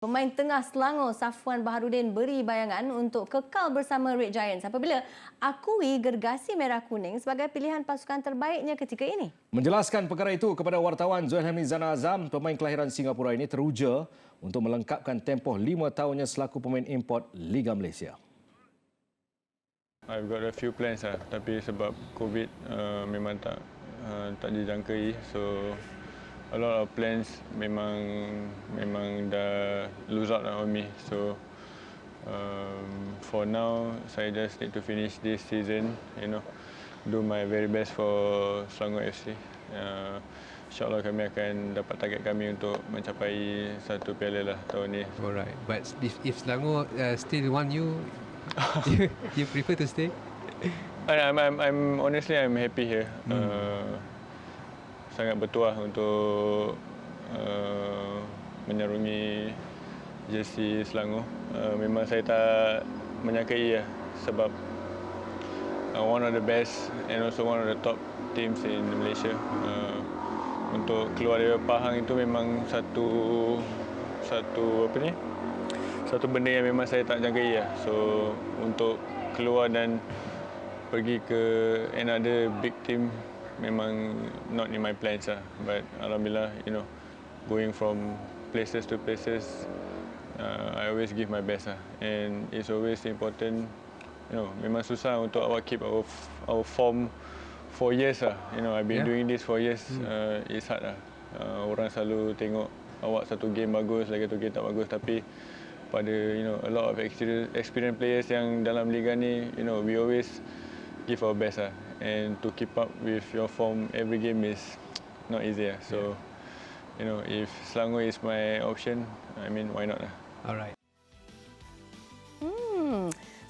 Pemain tengah Selangor Safwan Baharudin beri bayangan untuk kekal bersama Red Giants apabila akui gergasi merah kuning sebagai pilihan pasukan terbaiknya ketika ini. Menjelaskan perkara itu kepada wartawan, Zuhail Hamizana Azam, pemain kelahiran Singapura ini teruja untuk melengkapkan tempoh 5 tahunnya selaku pemain import Liga Malaysia. I've got a few plans tapi sebab COVID memang tak dijangkai, so a lot of plans memang dah lose out on me. So for now, saya just need to finish this season, do my very best for Selangor FC. InsyaAllah kami akan dapat target kami untuk mencapai satu piala lah tahun ni. Alright, but if Selangor still want you, you prefer to stay? I'm honestly happy here. Sangat bertuah untuk menyarungi jersey Selangor. Memang saya tak menyangkai sebab one of the best and also one of the top teams in Malaysia. Untuk keluar dari Pahang itu memang satu benda yang memang saya tak jangkai. So untuk keluar dan pergi ke another big team memang not in my plans but alhamdulillah, going from places to places, I always give my best and it's always important. Memang susah untuk awak keep our form for years I've been doing this for years. It's hard orang selalu tengok awak satu game bagus, lagi satu game tak bagus, tapi pada a lot of experienced players yang dalam liga ni, we always give our best and to keep up with your form every game is not easy. So if Selangor is my option, I mean, why not? Alright.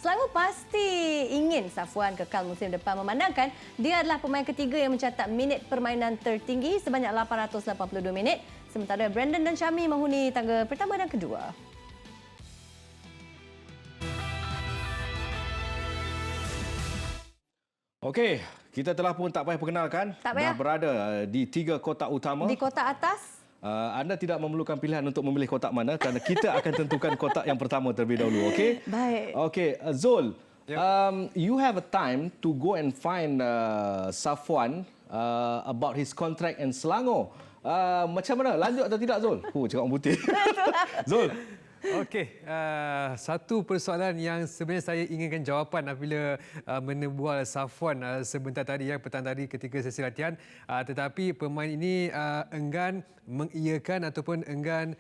Selangor pasti ingin Safwan kekal musim depan memandangkan dia adalah pemain ketiga yang mencatat minit permainan tertinggi sebanyak 882 minit, sementara Brandon dan Syami menghuni tangga pertama dan kedua. Okey, kita telah pun tak payah perkenalkan. Tak payah. Dah berada di 3 kotak utama. Di kotak atas, Anda tidak memerlukan pilihan untuk memilih kotak mana kerana kita akan tentukan kotak yang pertama terlebih dahulu, okey? baik. Okey, Zul, you have a time to go and find Safwan about his contract in Selangor. Macam mana? Lanjut atau tidak, Zul? Cakap orang putih. Zul. Okey, satu persoalan yang sebenarnya saya inginkan jawapan apabila menebual Safwan sebentar tadi, petang tadi ketika sesi latihan, tetapi pemain ini enggan mengiyakan ataupun enggan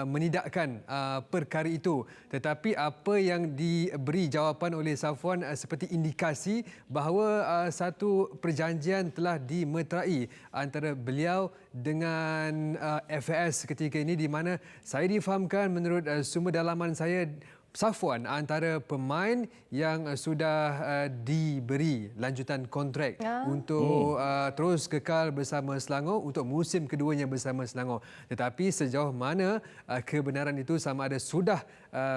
menidakkan perkara itu. Tetapi apa yang diberi jawapan oleh Safwan seperti indikasi bahawa satu perjanjian telah dimeterai antara beliau dengan FAS ketika ini, di mana saya difahamkan menurut sumber dalaman saya, Safwan antara pemain yang sudah diberi lanjutan kontrak untuk terus kekal bersama Selangor untuk musim keduanya bersama Selangor. Tetapi sejauh mana kebenaran itu, sama ada sudah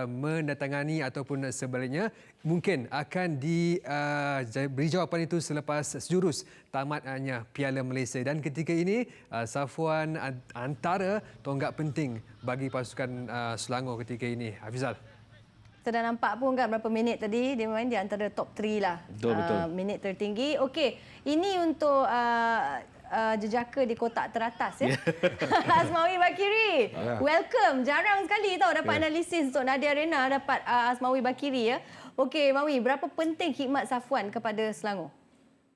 mendatangani ataupun sebaliknya, mungkin akan diberi jawapan itu selepas sejurus tamatnya Piala Malaysia. Dan ketika ini Safwan antara tonggak penting bagi pasukan Selangor ketika ini. Hafizal. Kita dah nampak pun kan berapa minit tadi dia main di antara top 3 lah. Betul. Minit tertinggi. Okey, ini untuk jejaka di kotak teratas ya. Asmawi Bakiri. Welcome. Jarang sekali tahu dapat analisis untuk Nadia Arena, dapat Asmawi Bakiri ya. Okey, Mawi, berapa penting khidmat Safwan kepada Selangor?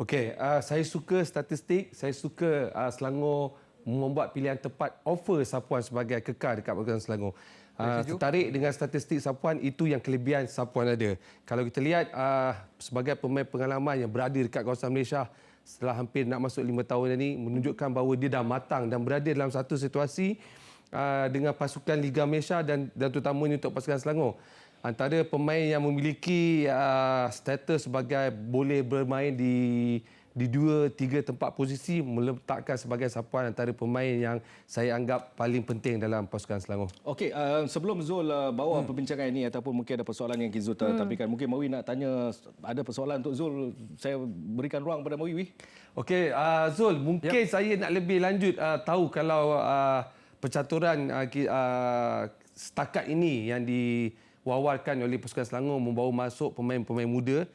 Okey, saya suka statistik, saya suka Selangor membuat pilihan tepat offer Safwan sebagai kekal dekat pasukan Selangor. Tertarik dengan statistik Safwan, itu yang kelebihan Safwan ada. Kalau kita lihat sebagai pemain pengalaman yang berada dekat kawasan Malaysia setelah hampir nak masuk 5 tahun ini, menunjukkan bahawa dia dah matang dan berada dalam satu situasi dengan pasukan Liga Malaysia dan terutamanya untuk pasukan Selangor. Antara pemain yang memiliki status sebagai boleh bermain di 2-3 tempat posisi, meletakkan sebagai Safwan antara pemain yang saya anggap paling penting dalam pasukan Selangor. Okey, sebelum Zul bawa perbincangan ini ataupun mungkin ada persoalan yang Zul tampilkan, mungkin Mawi nak tanya, ada persoalan untuk Zul, saya berikan ruang pada Mawi. Okey, Zul, mungkin saya nak lebih lanjut tahu kalau percaturan setakat ini yang diwawarkan oleh pasukan Selangor membawa masuk pemain-pemain muda.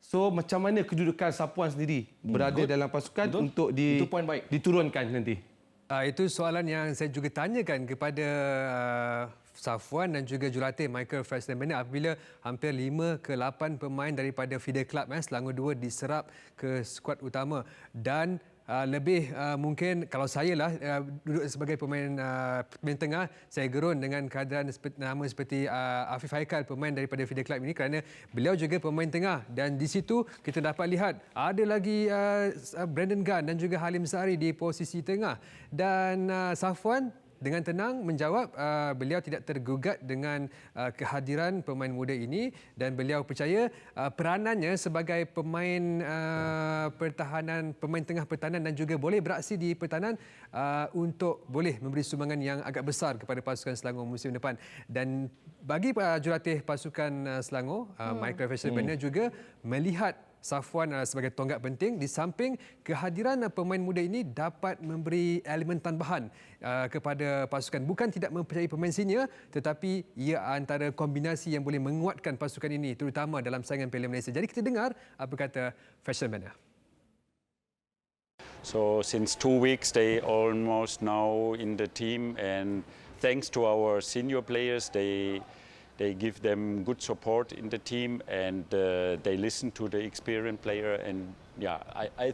So macam mana kedudukan Sapuan sendiri berada dalam pasukan untuk Itu poin baik. diturunkan nanti? Itu soalan yang saya juga tanyakan kepada Safuan dan juga jurulatih Michael Freshman apabila hampir 5 ke 8 pemain daripada feeder club Selangor 2 diserap ke skuad utama dan lebih mungkin kalau saya lah duduk sebagai pemain tengah, saya gerun dengan kehadiran nama seperti Afif Haikal, pemain daripada feeder club ini kerana beliau juga pemain tengah dan di situ kita dapat lihat ada lagi Brandon Gunn dan juga Halim Sari di posisi tengah dan Safuan dengan tenang menjawab beliau tidak tergugat dengan kehadiran pemain muda ini dan beliau percaya peranannya sebagai pemain pertahanan, pemain tengah pertahanan dan juga boleh beraksi di pertahanan untuk boleh memberi sumbangan yang agak besar kepada pasukan Selangor musim depan. Dan bagi jurulatih pasukan Selangor, Michael Fisher-Bender juga melihat Safuan sebagai tonggak penting di samping kehadiran pemain muda ini dapat memberi elemen tambahan kepada pasukan. Bukan tidak mempercayai pemain senior tetapi ia antara kombinasi yang boleh menguatkan pasukan ini terutama dalam saingan Piala Malaysia. Jadi kita dengar apa kata Fisher-Bender. So since 2 weeks they almost now in the team and thanks to our senior players they give them good support in the team and they listen to the experienced player and yeah I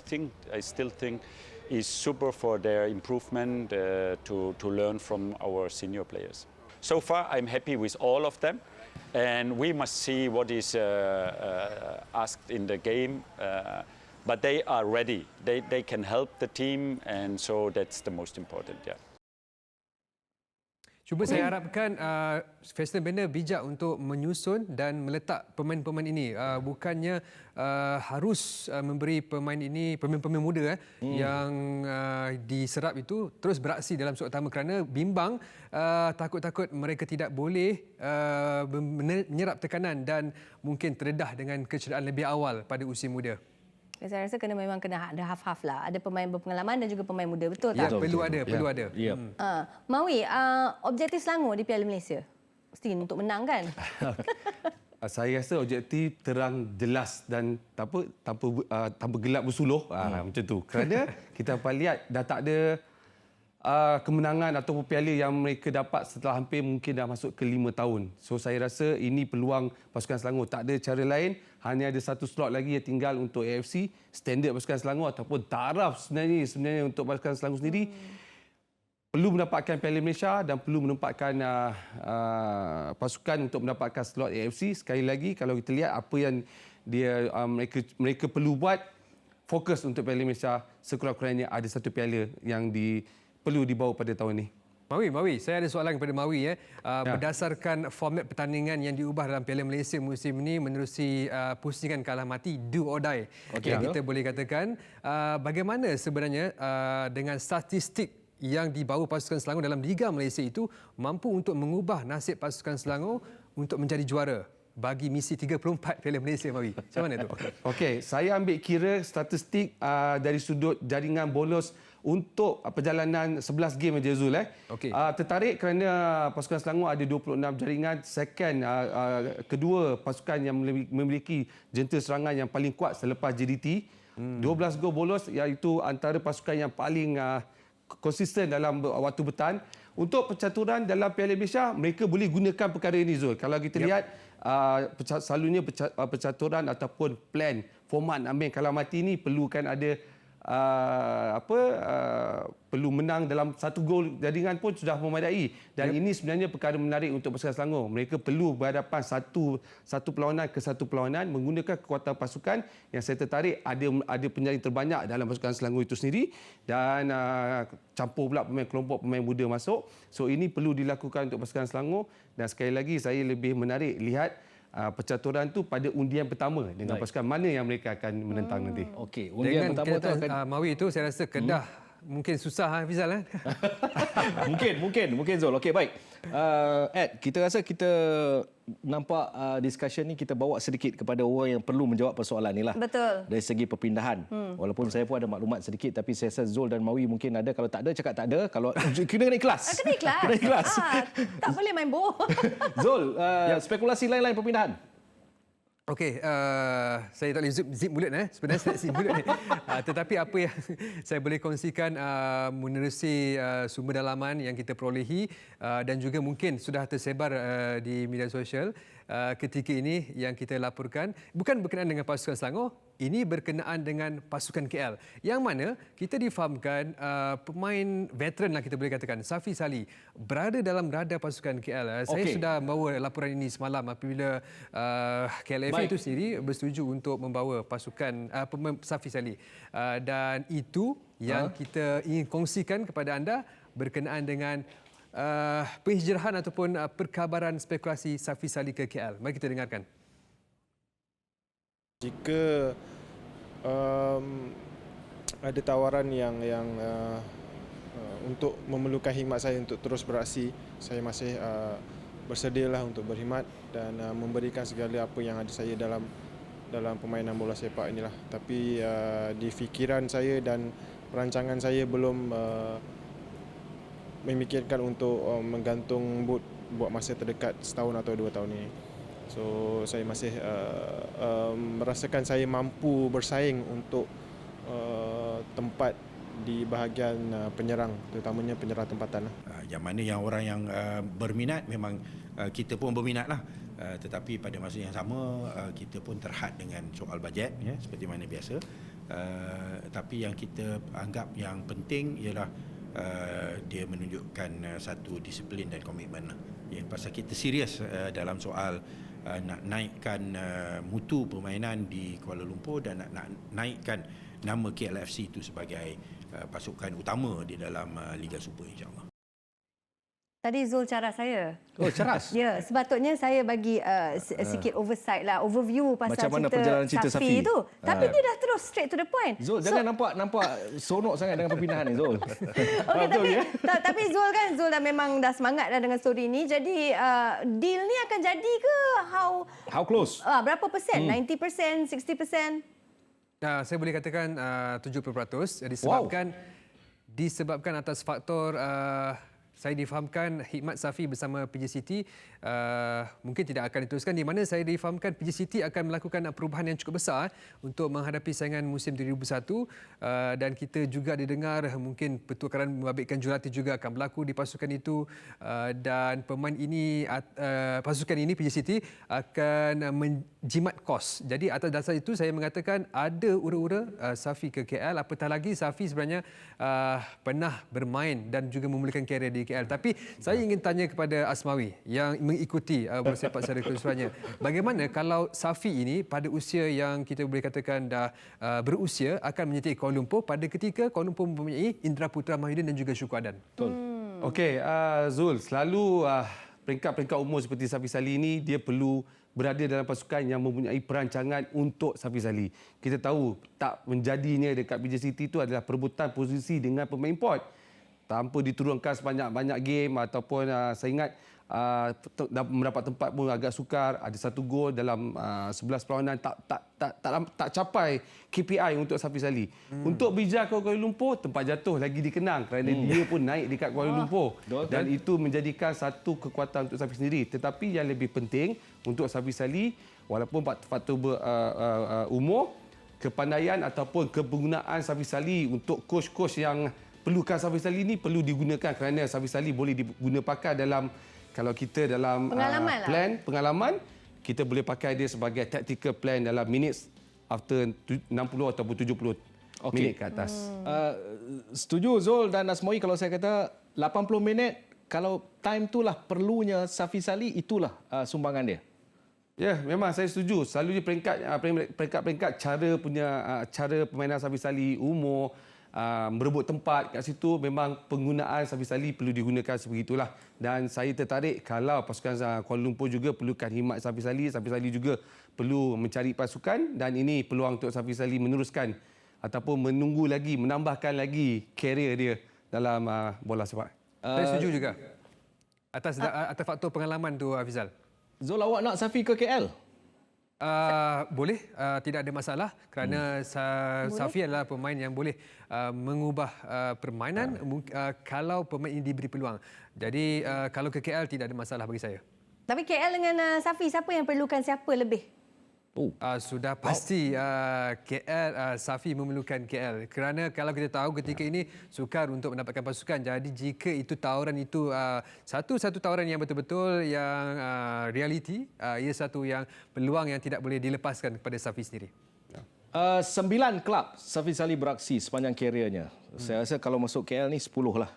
still think is super for their improvement to learn from our senior players. So far I'm happy with all of them and we must see what is asked in the game but they are ready, they can help the team and so that's the most important. Yeah. Cuma saya harapkan Fisher-Bender bijak untuk menyusun dan meletak pemain-pemain ini. Bukannya harus memberi pemain ini, pemain-pemain muda yang diserap itu terus beraksi dalam skuad utama kerana bimbang takut-takut mereka tidak boleh menyerap tekanan dan mungkin terdedah dengan kecederaan lebih awal pada usia muda. Saya rasa memang kena ada half-half lah. Ada pemain berpengalaman dan juga pemain muda. Betul Ya, tak? perlu ada. Ya. Mawi, objektif Selangor di Piala Malaysia? Mesti untuk menang kan? Saya rasa objektif terang, jelas dan tanpa gelap bersuluh macam tu. Kerana kita dapat lihat dah tak ada kemenangan ataupun piala yang mereka dapat setelah hampir mungkin dah masuk ke 5 tahun. So saya rasa ini peluang pasukan Selangor. Tak ada cara lain, hanya ada satu slot lagi yang tinggal untuk AFC, standard pasukan Selangor ataupun taraf sebenarnya untuk pasukan Selangor sendiri. Perlu mendapatkan Piala Malaysia dan perlu menempatkan pasukan untuk mendapatkan slot AFC. Sekali lagi kalau kita lihat apa yang mereka perlu buat, fokus untuk Piala Malaysia, sekurang-kurangnya ada satu piala yang perlu dibawa pada tahun ini. Mawi, saya ada soalan kepada Mawi. Berdasarkan format pertandingan yang diubah dalam Piala Malaysia musim ini menerusi pusingan kalah mati, do or die. Kita boleh katakan, bagaimana sebenarnya dengan statistik yang dibawa pasukan Selangor dalam Liga Malaysia itu mampu untuk mengubah nasib pasukan Selangor untuk menjadi juara bagi misi 34 Piala Malaysia, Mawi. Macam mana tu? Okey, saya ambil kira statistik dari sudut jaringan bolos untuk perjalanan 11 game saja Zul. Okey. Tertarik kerana pasukan Selangor ada 26 jaringan. Second, kedua pasukan yang memiliki jentera serangan yang paling kuat selepas JDT. 12 gol bolos iaitu antara pasukan yang paling konsisten dalam waktu bertahan. Untuk percaturan dalam Piala Malaysia, mereka boleh gunakan perkara ini Zul. Kalau kita lihat selalunya percaturan ataupun plan format ambil kalah mati ini perlukan ada perlu menang dalam satu gol jaringan pun sudah memadai dan ini sebenarnya perkara menarik untuk pasukan Selangor. Mereka perlu berhadapan satu perlawanan ke satu perlawanan menggunakan kekuatan pasukan. Yang saya tertarik ada penjaring terbanyak dalam pasukan Selangor itu sendiri dan campur pula pemain kelompok pemain muda masuk. So ini perlu dilakukan untuk pasukan Selangor dan sekali lagi saya lebih menarik lihat percaturan tu pada undian pertama dengan pasukan mana yang mereka akan menentang nanti. Okey, undian Dengan pertama tu akan Mawi itu saya rasa Kedah mungkin susah Hafizal. Mungkin Zul. Okey, baik. Ed, kita rasa kita nampak discussion ni kita bawa sedikit kepada orang yang perlu menjawab persoalan ni lah. Betul. Dari segi perpindahan. Walaupun saya pun ada maklumat sedikit, tapi saya rasa Zul dan Mawi mungkin ada. Kalau tak ada, cakap tak ada. Kalau kena ikhlas. Kena ikhlas. Kena ikhlas. Tak boleh main bohong. Zul, spekulasi lain-lain perpindahan. Okey, saya tak boleh zip mulut sebenarnya saya zip mulut ni. Tetapi apa yang saya boleh kongsikan menerusi sumber dalaman yang kita perolehi dan juga mungkin sudah tersebar di media sosial ketika ini yang kita laporkan bukan berkenaan dengan pasukan Selangor, ini berkenaan dengan pasukan KL yang mana kita difahamkan pemain veteran lah kita boleh katakan, Safi Salih berada dalam radar pasukan KL. Saya sudah membawa laporan ini semalam apabila KLFA itu sendiri bersetuju untuk membawa pasukan Safi Salih dan itu yang kita ingin kongsikan kepada anda berkenaan dengan penghijrahan ataupun perkabaran spekulasi Safi Salih ke KL. Mari kita dengarkan. Jika ada tawaran yang untuk memerlukan khidmat saya untuk terus beraksi, saya masih bersedialah untuk berkhidmat dan memberikan segala apa yang ada saya dalam permainan bola sepak inilah. Tapi di fikiran saya dan perancangan saya belum memikirkan untuk menggantung boot buat masa terdekat setahun atau 2 tahun ini. So saya masih merasakan saya mampu bersaing untuk tempat di bahagian penyerang, terutamanya penyerang tempatan. Yang mana yang orang yang berminat memang kita pun berminatlah. Tetapi pada masa yang sama kita pun terhad dengan soal bajet ya, seperti mana biasa. Tapi yang kita anggap yang penting ialah dia menunjukkan satu disiplin dan komitmen ya, pasal kita serius dalam soal nak naikkan mutu permainan di Kuala Lumpur dan nak naikkan nama KLFC itu sebagai pasukan utama di dalam Liga Super, insyaAllah. Tadi Zul cara saya. Oh, ceras. Ya, sepatutnya saya bagi sikit oversight lah, overview pasal Macam mana perjalanan cerita Safi tu. Tapi dia dah terus straight to the point. Zul, jangan nampak seronok sangat dengan perpindahan ni, Zul. Okey, tapi Zul kan, Zul dah memang dah semangat dah dengan story ni. Jadi deal ni akan jadi ke? How close? Berapa persen? 90%, 60%? Saya boleh katakan 70% disebabkan atas faktor saya difahamkan khidmat Safi bersama PJ City mungkin tidak akan diteruskan, di mana saya difahamkan PJ City akan melakukan perubahan yang cukup besar untuk menghadapi saingan musim 2001 dan kita juga didengar mungkin pertukaran membabitkan jurulatih juga akan berlaku di pasukan itu dan pemain ini pasukan ini PJ City akan menjimat kos. Jadi atas dasar itu saya mengatakan ada ura-ura Safi ke KL, apatah lagi Safi sebenarnya pernah bermain dan juga memulakan karier di KL. Tapi saya ingin tanya kepada Asmawi yang mengikuti bola sepak secara keseluruhannya. Bagaimana kalau Safi ini pada usia yang kita boleh katakan dah berusia akan menyertai Kuala Lumpur pada ketika Kuala Lumpur mempunyai Indra Putra Mahyudin dan juga Syukur Adan? Betul. Okey, Zul, selalu peringkat-peringkat umur seperti Safi Salih ini dia perlu berada dalam pasukan yang mempunyai perancangan untuk Safi Salih. Kita tahu tak menjadinya dekat PJ City itu adalah perebutan posisi dengan pemain import. Tanpa diturunkan sebanyak-banyak game ataupun saya ingat mendapat tempat pun agak sukar, ada 1 gol dalam 11 perlawanan, tak capai KPI untuk Safi Salih. Untuk bijak ke Kuala Lumpur, tempat jatuh lagi dikenang kerana dia pun naik dekat Kuala Lumpur dan itu menjadikan satu kekuatan untuk Safi sendiri. Tetapi yang lebih penting untuk Safi Salih, walaupun faktor umur, kepandaian ataupun kegunaan Safi Salih untuk coach-coach yang perlukan Safi Salih ini perlu digunakan kerana Safi Salih boleh diguna pakai dalam, kalau kita dalam pengalaman, kita boleh pakai dia sebagai tactical plan dalam minutes after 60 ataupun 70 minit ke atas. Setuju Zul dan Asmawi kalau saya kata 80 minit, kalau time itulah perlunya Safi Salih, itulah sumbangan dia. Ya, memang saya setuju. Selalunya peringkat-peringkat cara permainan Safi Salih, umur, merebut tempat kat situ, memang penggunaan Safi Salih perlu digunakan sebegitulah. Dan saya tertarik kalau pasukan Kuala Lumpur juga perlukan khidmat Safi Salih juga perlu mencari pasukan dan ini peluang untuk Safi Salih meneruskan ataupun menunggu lagi, menambahkan lagi karier dia dalam bola sepak. Saya setuju juga. Atas faktor pengalaman tu, Hafizal. Zul, awak nak Safi ke KL? Boleh, tidak ada masalah kerana Safi adalah pemain yang boleh mengubah permainan kalau pemain ini diberi peluang. Jadi kalau ke KL tidak ada masalah bagi saya. Tapi KL dengan Safi, siapa yang perlukan siapa lebih? Sudah pasti KL, Safi memerlukan KL kerana kalau kita tahu ketika ini sukar untuk mendapatkan pasukan. Jadi jika itu tawaran itu satu tawaran yang betul-betul yang realiti, ia satu yang peluang yang tidak boleh dilepaskan kepada Safi sendiri. 9 kelab Safi Salih beraksi sepanjang kariernya. Saya rasa kalau masuk KL ni 10 lah.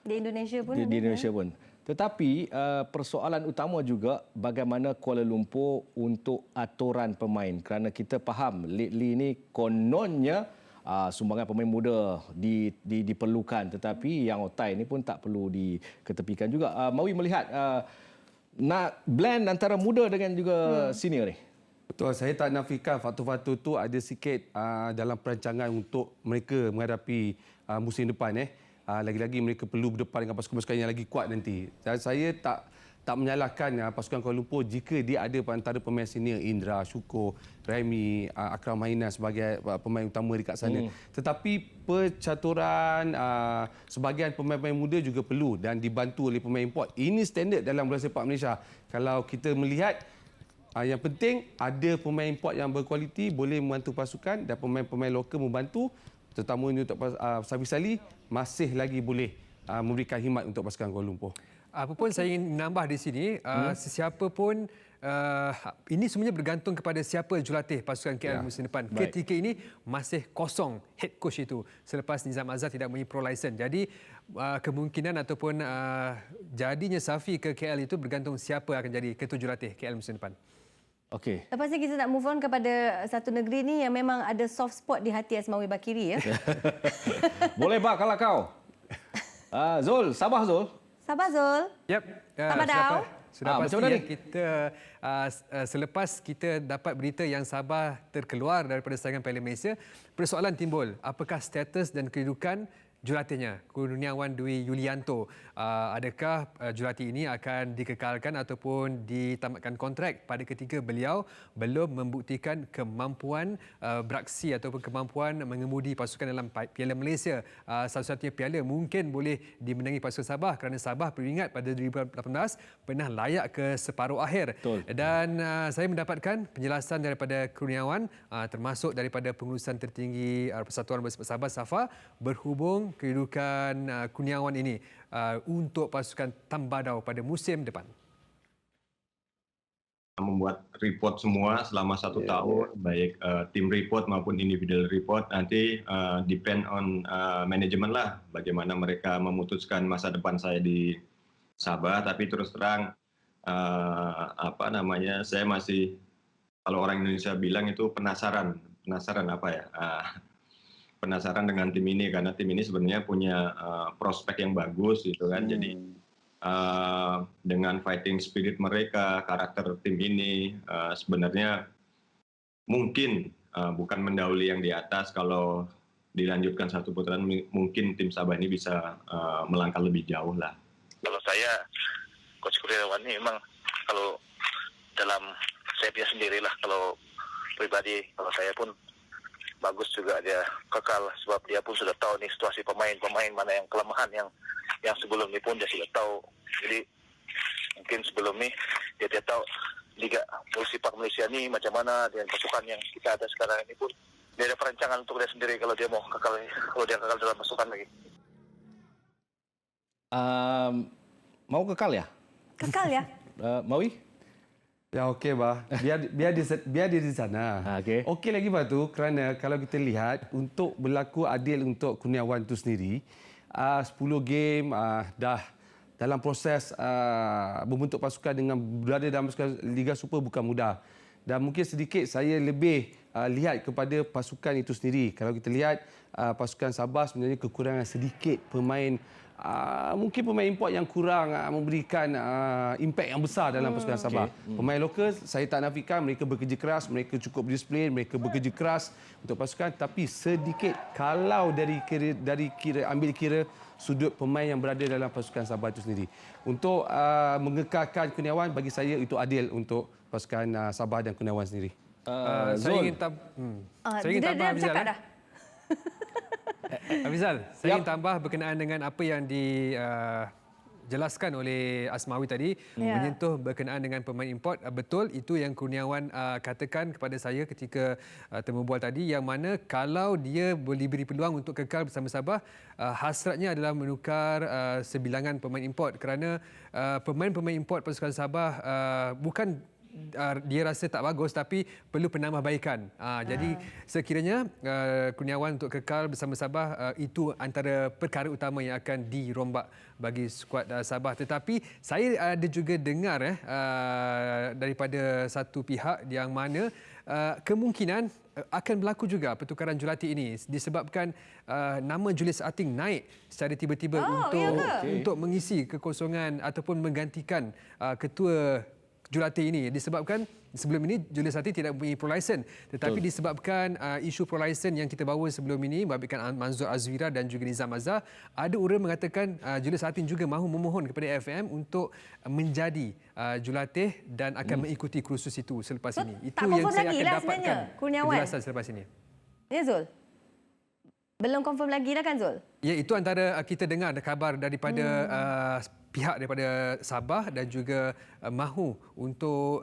Di Indonesia pun Di Indonesia pun. Tetapi persoalan utama juga bagaimana Kuala Lumpur untuk aturan pemain. Kerana kita faham lately ni kononnya sumbangan pemain muda diperlukan. Tetapi yang otai ni pun tak perlu diketepikan juga. Mawi melihat nak blend antara muda dengan juga senior ni. Betul, saya tak nafikan faktor-faktor tu ada sikit dalam perancangan untuk mereka menghadapi musim depan. Lagi-lagi mereka perlu berdepan dengan pasukan-pasukan yang lagi kuat nanti. Dan saya tak menyalahkan pasukan Kuala Lumpur jika dia ada antara pemain senior Indra, Syukur, Remy, Akram Maina sebagai pemain utama dekat sana. Tetapi percaturan sebahagian pemain-pemain muda juga perlu dan dibantu oleh pemain import. Ini standard dalam bola sepak Malaysia. Kalau kita melihat yang penting ada pemain import yang berkualiti boleh membantu pasukan dan pemain-pemain lokal membantu, terutamanya untuk Safi Salih masih lagi boleh memberikan khidmat untuk pasukan Kuala Lumpur. Apa pun saya ingin menambah di sini, sesiapa pun ini sebenarnya bergantung kepada siapa jurulatih pasukan KL musim depan. Baik. Ketika ini masih kosong head coach itu selepas Nizam Azhar tidak mempunyai pro license. Jadi kemungkinan ataupun jadinya Safi ke KL itu bergantung siapa akan jadi ketua jurulatih KL musim depan. Okey. Lepas ni kita nak move on kepada satu negeri ni yang memang ada soft spot di hati Asmawi Bakiri. Boleh bak kalau kau. Zul, Sabah Zul. Sabar Zul. Yep. Sabar Dau. Sudah macam pasti mana ni? kita selepas kita dapat berita yang Sabah terkeluar daripada saingan Piala Malaysia, persoalan timbul, apakah status dan kedudukan jurulatihnya, Kurniawan Dwi Yulianto. Adakah jurulatih ini akan dikekalkan ataupun ditamatkan kontrak pada ketika beliau belum membuktikan kemampuan beraksi ataupun kemampuan mengemudi pasukan dalam Piala Malaysia. Satu-satunya piala mungkin boleh dimenangi pasukan Sabah kerana Sabah perlu ingat pada 2018 pernah layak ke separuh akhir. Betul. Dan saya mendapatkan penjelasan daripada Kurniawan termasuk daripada pengurusan tertinggi Persatuan Bola Sepak Sabah SAFA berhubung kedudukan Kurniawan ini untuk pasukan Tambadau pada musim depan. Membuat report semua selama 1 tahun, baik tim report maupun individual report, nanti depend on manajemen lah bagaimana mereka memutuskan masa depan saya di Sabah. Tapi terus terang saya masih, kalau orang Indonesia bilang itu penasaran apa ya, penasaran dengan tim ini karena tim ini sebenarnya punya prospek yang bagus gitu kan. Jadi dengan fighting spirit mereka, karakter tim ini sebenarnya mungkin bukan mendahului yang di atas. Kalau dilanjutkan satu putaran mungkin tim Sabah ini bisa melangkah lebih jauh lah. Kalau saya Coach Kurniawan ini memang kalau dalam saya punya sendirilah, kalau pribadi kalau saya pun bagus juga dia kekal sebab dia pun sudah tahu nih situasi pemain mana yang kelemahan yang sebelum ini pun dia sudah tahu. Jadi mungkin sebelum ini dia tahu Liga Bola Sepak Malaysia ini macam mana dengan pasukan yang kita ada sekarang ini pun dia ada perancangan untuk dia sendiri kalau dia mau kekal dalam pasukan lagi. Mau kekal ya? Kekal ya? Mawi? Ya okey bah. Biar dia di sana. Okey. Okey lagi bah tu kerana kalau kita lihat untuk berlaku adil untuk Kurniawan itu sendiri 10 game dah dalam proses membentuk pasukan dengan berada dalam Liga Super bukan mudah. Dan mungkin sedikit saya lebih lihat kepada pasukan itu sendiri. Kalau kita lihat pasukan Sabah sebenarnya kekurangan sedikit pemain mungkin pemain import yang kurang memberikan impak yang besar dalam pasukan Sabah. Pemain lokal saya tak nafikan mereka bekerja keras, mereka cukup disiplin, mereka bekerja keras untuk pasukan, tapi sedikit kalau ambil kira sudut pemain yang berada dalam pasukan Sabah itu sendiri. Untuk mengekalkan Kurniawan, bagi saya itu adil untuk pasukan Sabah dan Kurniawan sendiri. Saya ingin tambah Cakap dah. Afizal, saya ingin tambah berkenaan dengan apa yang dijelaskan oleh Asmawi tadi, menyentuh berkenaan dengan pemain import. Betul, itu yang Kurniawan katakan kepada saya ketika temu bual tadi, yang mana kalau dia boleh beri peluang untuk kekal bersama Sabah, hasratnya adalah menukar sebilangan pemain import, kerana pemain-pemain import pasukan Sabah bukan dia rasa tak bagus tapi perlu penambahbaikan. Jadi sekiranya Kurniawan untuk kekal bersama Sabah, itu antara perkara utama yang akan dirombak bagi skuad Sabah. Tetapi saya ada juga dengar daripada satu pihak yang mana kemungkinan akan berlaku juga pertukaran jurulatih ini disebabkan nama Julius Ating naik secara tiba-tiba untuk mengisi kekosongan ataupun menggantikan ketua jurulatih ini, disebabkan sebelum ini Julius Ating tidak mempunyai pro-lisen, tetapi disebabkan isu pro-lisen yang kita bawa sebelum ini membabitkan Manzur Azwira dan juga Nizam Azhar, ada orang mengatakan Julius Ating juga mahu memohon kepada AFM untuk menjadi jurulatih dan akan mengikuti kursus itu selepas ini. Itu yang saya akan dapatkan penjelasan selepas ini. Ya Zul? Belum confirm lagi dah kan Zul? Ya, itu antara kita dengar kabar daripada pihak daripada Sabah dan juga mahu untuk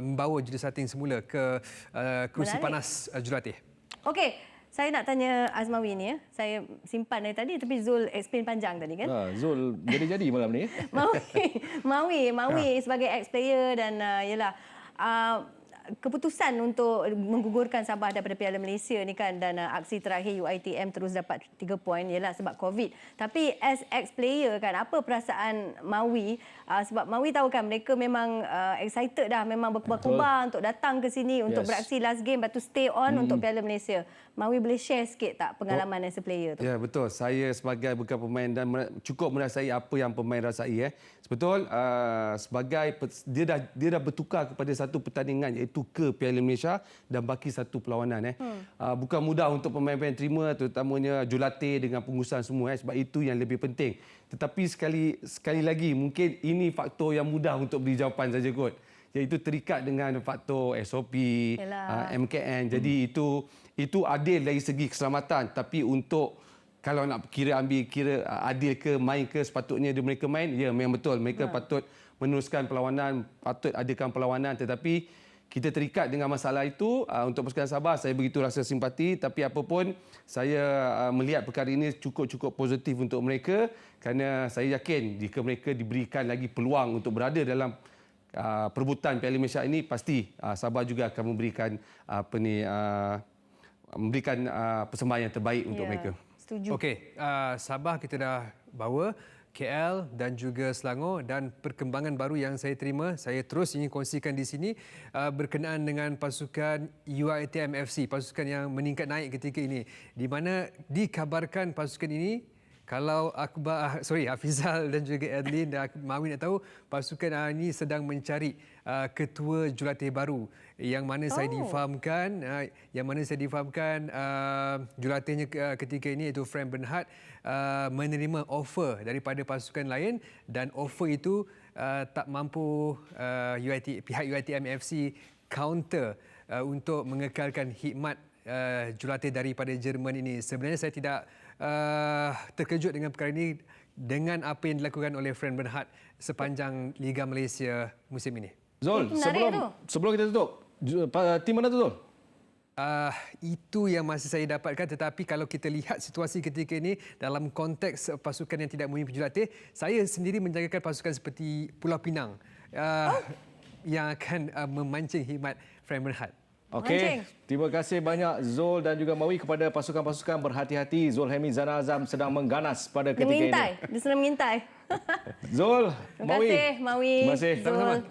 membawa Julius Ating semula ke kerusi panas jurulatih. Okey, saya nak tanya Azmawi ni ya. Saya simpan dari tadi tapi Zul explain panjang tadi kan. Zul jadi malam ni. Mawi sebagai ex-player dan keputusan untuk menggugurkan Sabah daripada Piala Malaysia ni kan, dan aksi terakhir UiTM terus dapat 3 poin ialah sebab COVID. Tapi as ex-player kan, apa perasaan Mawi? Sebab Mawi tahu kan mereka memang excited dah, memang berkobar untuk datang ke sini untuk beraksi last game, lepas tu stay on untuk Piala Malaysia. Mawi boleh share sikit tak pengalaman as a player tu? Ya, betul. Saya sebagai bukan pemain dan cukup merasai apa yang pemain rasai. Betul, sebagai dia dah bertukar kepada satu pertandingan iaitu ke Piala Malaysia dan baki satu perlawanan. Bukan mudah untuk pemain-pemain terima, terutamanya jurulatih dengan pengurusan semua, sebab itu yang lebih penting. Tetapi sekali lagi mungkin ini faktor yang mudah untuk beri jawapan saja kot. Iaitu terikat dengan faktor SOP, MKN. Jadi itu adil dari segi keselamatan, tapi untuk kalau nak ambil kira adil ke main ke sepatutnya mereka main, ya memang betul mereka patut meneruskan perlawanan, patut adakan perlawanan, tetapi kita terikat dengan masalah itu. Untuk pasukan Sabah saya begitu rasa simpati, tapi apapun saya melihat perkara ini cukup positif untuk mereka, kerana saya yakin jika mereka diberikan lagi peluang untuk berada dalam perebutan Piala Malaysia ini, pasti Sabah juga akan memberikan persembahan yang terbaik untuk mereka. Setuju. Okey, Sabah kita dah bawa, KL dan juga Selangor, dan perkembangan baru yang saya terima, saya terus ingin kongsikan di sini berkenaan dengan pasukan UiTM FC, pasukan yang meningkat naik ketika ini, di mana dikabarkan pasukan ini, kalau Hafizal dan juga Adeline dan Mawi nak tahu, pasukan ini sedang mencari ketua jurulatih baru, yang mana saya difahamkan jurulatihnya ketika ini iaitu Frank Bernhard menerima offer daripada pasukan lain, dan offer itu tak mampu pihak UiTM FC counter untuk mengekalkan khidmat jurulatih daripada Jerman ini. Sebenarnya saya tidak terkejut dengan perkara ini dengan apa yang dilakukan oleh Frank Bernhard sepanjang Liga Malaysia musim ini. Zul, sebelum kita tutup, tim mana tu Zul? Itu yang masih saya dapatkan, tetapi kalau kita lihat situasi ketika ini dalam konteks pasukan yang tidak mempunyai jurulatih, saya sendiri menjagakan pasukan seperti Pulau Pinang yang akan memancing khidmat Frank Bernhard. Okey, terima kasih banyak Zul dan juga Mawi kepada pasukan-pasukan. Berhati-hati, Zulhami Zana Azam sedang mengganas pada ketika ini. Dia sedang mengintai. Zul, Mawi. Terima kasih Mawi. Terima kasih. Zul.